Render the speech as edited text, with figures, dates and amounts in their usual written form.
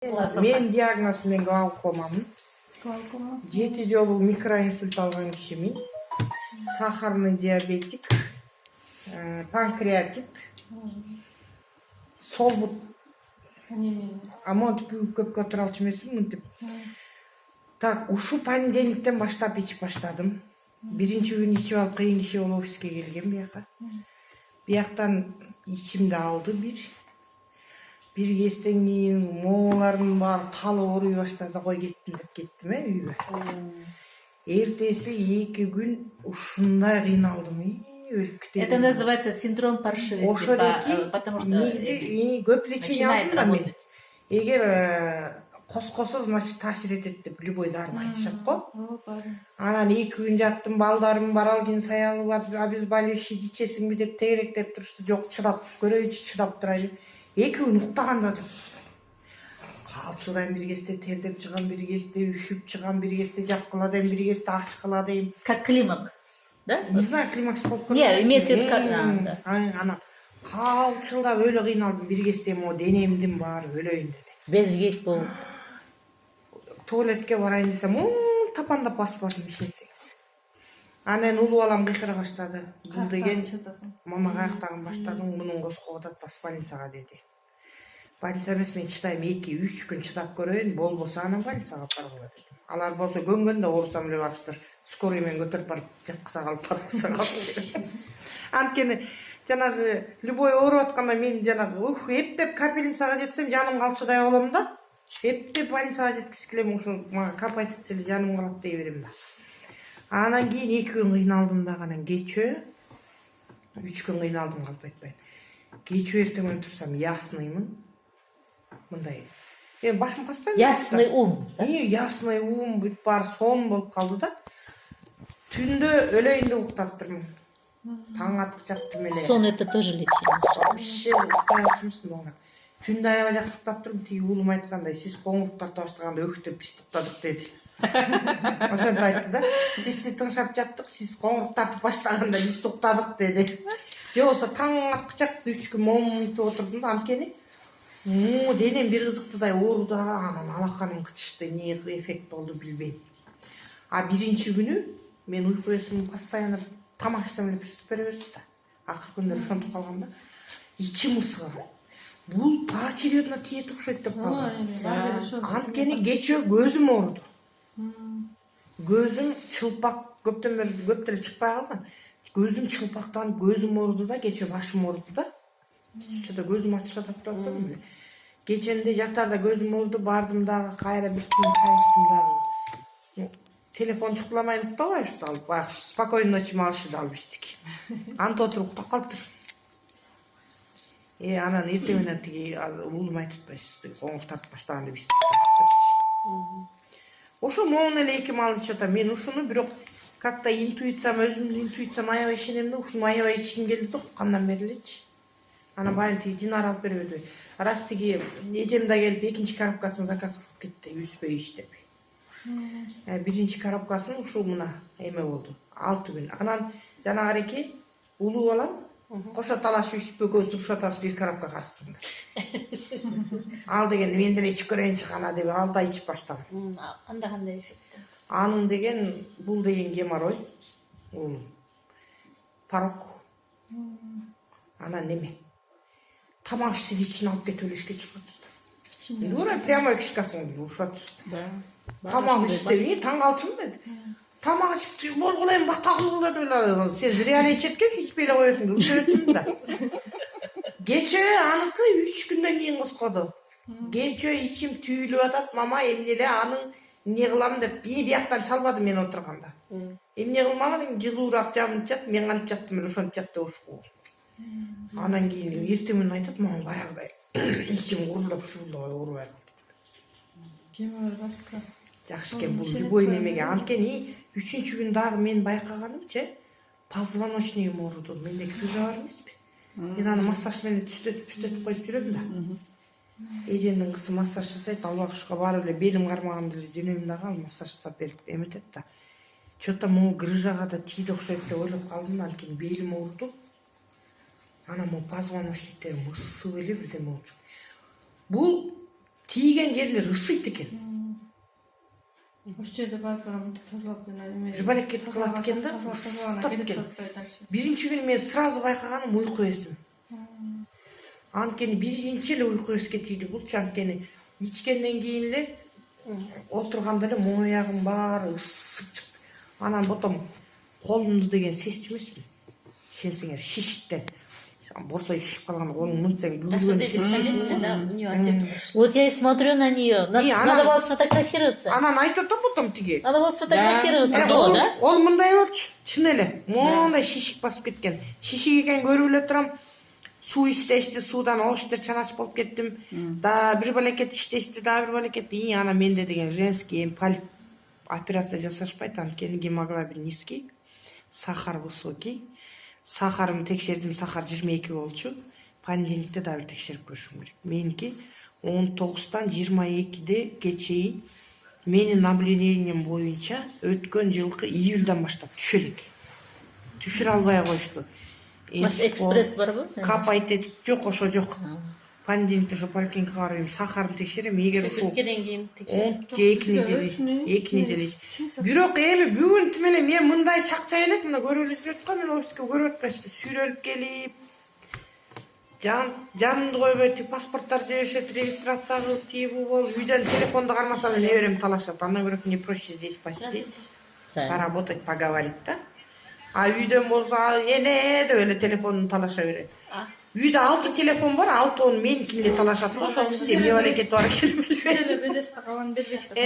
Мен диагноз мен глаукомамын. 7 жолу микроинсульт алган кишимин. Сахарный диабетик, панкреатит, сол бут. Монтип көпкө тура алчу эмесмин мынтип. Так, ушу понедельниктен баштап ичип баштадым. Биринчи күнү ичип алып кыйын киши болуп офиске келгем бияка. Бияктан ичимди алды бир кезден кийин мооларым бар калы ооруй баштады, кой кеттим деп кеттим үйгө. Эртеси 2 күн ушундай кыйналдым, өлүп кетем. Это называется синдром паршивости. Ошо эки, потому что негизи көп лечение алдым да мен. Эгер коскосо, значит, таасир этет деп любой дарыны айтышат го. Анан 2 күн жаттым, балдарым бар, алгин саялы бар, обезболивающий ичесиңби деп тегеректеп турушты. Жок, чыдап көрөйүчү, чыдап турайлы. 2 күн уктаганда калчылдайм, бир кезде тердеп чыгам, бир кезде үшүп чыгам, бир кезде жапкыладайм, бир кезде ачкыладайм. Как климак, да? Не знаю, климакс болуп көрдүм. Не, имеется в виду, Анан калчылдап өлө кыйналдым, бир кезде мо денемдин баары өлөйүн деди. Безгек болуп. Туалетке барайын десем, тапандап басып ишенсеңиз. Анан улуу балам кыйкыра баштады. Бул деген мама каяктагын баштадың, мунун коского атпас больницага деди. Больница эмес, мен чыдайм, 2-3 күн чыдап көрөйүн, болбосо анан больницага баргыла дедим. Алар болсо көнгөндө оорусам эле барыптыр. Скорый менен көтөрүп барып жаткыза калып баркыза калып. Анткени жанагы любой ооруп атканда мен жанагы эптеп капельницага жетсем жаным калчудай болом да. Эптеп больницага жеткиз келем, ошо мага кап айтса эле жаным калат дей берем да. Анан кийин 2 күн кыйналдым да, анан кечөө 3 күн кыйналдым, калп айтпайм. Кечөө эртең турсам ясныймын. Мындай. Башым кастан. Ясный ум, да? Ясный ум, бүт бар сон болуп калды да. Түндө өлөйүн деп уктаптырмын. Таң аткычактым эле. Сон это тоже лечение. Вообще уктай алчумсун оңа. Түндө аябай жакшы уктаптырмын. Тиги уулум айткандай, сиз коңурук тарта баштаганда өктөп биз уктадык деди. Ошентип айтты да. Сизди тыңшап жаттык, сиз коңурук тартып баштаганда биз уктадык деди. Жоксо таң аткычак 3 күн момунтуп отурдум да, анткени денем бир кызыктуудай ооруду, анан алаканым кычышты, эмне эффект болду билбейм. А биринчи күнү мен уйку эсим постоянно тамак ичсем эле приступ бере берчү да. Акыркы күндөр ошентип калгам да. Ичим ысыгам. Бул поочередно тиет окшойт деп калдым. Анткени кечөө көзүм ооруду. Көзүм чылпак, көптөн бери көптөр чыкпай калган. Көзүм чылпактанып, көзүм ооруду да, кечөө башым ооруду да. Чучуда көзүм ачыга таптырдым. Кеченде жатарда көзүм ооруду, бардым дагы кайра бир күн чайчтым дагы. Телефон чукуламай уктабайбыз да, баягы спокойной ночи малышы да алып иштик. Анда отуруп уктап калыптыр. Анан эртең менен тиги уулум айтып атпайсыз, коңурук тартып баштаганда биз ошо момун эле 2 мал ичип атам. Мен ушуну бирок как-то интуициям, өзүмдүн интуициям аябай ишенем да, ушуну аябай ичким келди да, уккандан бери элечи. Анан байын тиги Динара алып бербеди. Раз тиги эжем да келип экинчи коробкасын заказ кылып кетти, үзбөй ич деп. Биринчи коробкасын ушул мына эме болду, 6 күн. Анан жанагы улуу балам кошо талашып ичип экөөбүз урушуп атабыз, бир коробка карызсың. Ал деген мен деле ичип көрөйүнчү кана деп ал да ичип баштаган. Анда кандай эффект? Анын деген бул деген геморрой, улум. Парок. Анан неме? Тамак ичти ичин алып кетип элешке чыгып атышты. Дура прямо кишкасын урушуп атышты. Тамак ичсе, таң калчумун деди. Тамак ичип болгулайм, бата кылгыла деп. Сен зря эле ичет экенсиң, ичпей эле коесуң, урушуп берчүмүн да. Кечөө аныкы 3 күндөн кийин коскоду. Кечөө ичим түйүлүп атат, мама эмне эле анын эмне кылам деп бияктан чалбады мен отурганда. Эмне кылмаган, жылуураак жамып жат, мен кантип жаттым эле ошентип жат деп ушку. Анан кийин эртең менен айтат, мама баягыдай ичим гурулдап шурулдап оорубай калды. Жакшы экен, бул любой немеге. Анткени 3-чү күн дагы мен байкаганымчы, позвоночнигим ооруду. Менде крыжа бар эмеспи? Мен аны массаж менен түстөтүп коюп жүрөм да. Эжемдин кызы массаж жасайт, албакышка барып эле белим кармаганда эле жөнөйм дагы, ал массаж жасап берип эметет да. Чо-то могу грыжага да тийди окшойт деп ойлоп калдым да, анткени белим ооруду. Анан могу позвоночниктерим ысып эле бирдеме болуп. Бул тийген жерлер ысыйт экен. Ошол жерде барып тазалап эме. Жыбалекет кылат экен да, ысытат экен. Биринчи күнү мен сразу байкаганым уйку эсим. Анткени биринчи эле уйку эске тийди булчу, анткени ичкенден кийин эле отурганда эле моягым баары ысып чыкты. Анан потом колумду деген сезчү эмесмин. Ишенсеңер, шишиктен. Босой шишип калган колуң мынсаң бүгүлгөн. Вот я и смотрю на нее. Надо было сфотографироваться. Анан айтат да потом тиги. Надо было сфотографироваться. Да? Кол мындай болчу, чын эле. Мондай шишик басып кеткен. Шишик экен көрүп эле турам. Суу иштешти, суудан ооштер чанач болуп кеттим. Да бир балекет иштешти, да бир балекет. Анан менде деген женский полип операция жасашпайт, анткени гемоглобин низкий, сахар высокий. Сахарымды текшердим, сахар 22 болчу. Понедельникте да бир текшерип көрүшүм керек. Меники 19-тан 22-де кечейин менин наблюдением боюнча өткөн жылкы июльдан баштап түшө элек. Түшүрө албай коюшту. Экспресс барбы? Кап айтет, жок, ошо жок. Понедельникте ошо поликлиникага барып сахарымды текшерем, эгер ушул Өткөндөн кийин текшерип. 2 неделе. Бирок эми бүгүн тимеле мен мындай чакчай элек, мына көрүп эле жүрөт го, мен офиске көрүп атпайсызбы, сүйрөлүп келип, жанымды койбой паспорттар жиберишет, регистрация кылып тийбу болуп, үйдөн телефонду кармасам эле неберем талашат. Андан көрөк не проще здесь посидеть, поработать, поговорить да. А үйдөн болсо эне деп эле телефонун талаша берет. Үйдө 6 телефон бар, 6-ын меникин эле талашат го, ошол эмне бар экени бар экен. Белесте калган бербейсиз.